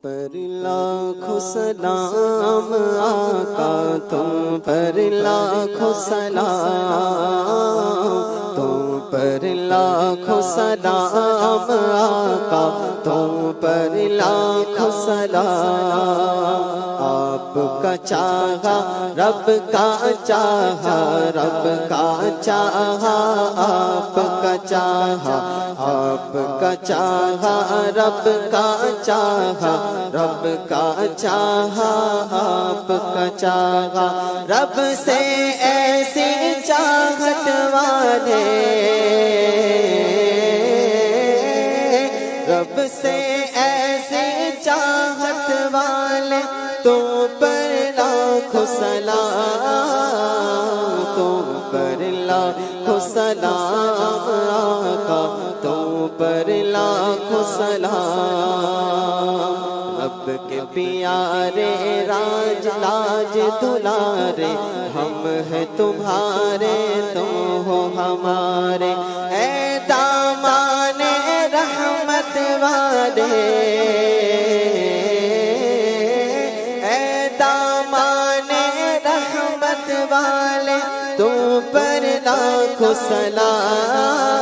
پر لاکھوں سلام آقا، تم پر لاکھوں سلام، تم پر لاکھوں سلام آقا، تم پر لاکھوں سلام۔ آپ کا چاہا رب کا چاہا، رب کا چاہا آپ کا چاہا، آپ کا چاہا رب کا چاہا، رب کا چاہا آپ کا چاہا۔ رب سے ایسی چاہت والے، رب سے ایسی چاہت والے، تم پر لاکھوں سلام، تم پر لاکھوں سلام آقا، تم پر لاکھوں سلام۔ رب کے پیارے راج لاج دلارے، ہم ہیں تمہارے تم ہو ہمارے، اے دامان رحمت والے، اے دامان رحمت والے، تم پر لاکھوں سلام،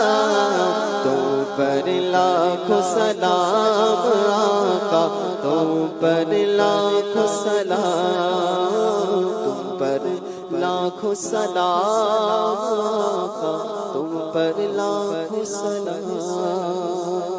تم پر لاکھوں سلام آقا، تم پر لاکھوں سلام، تم پر لاکھوں سلام آقا، تم پر لاکھوں سلام۔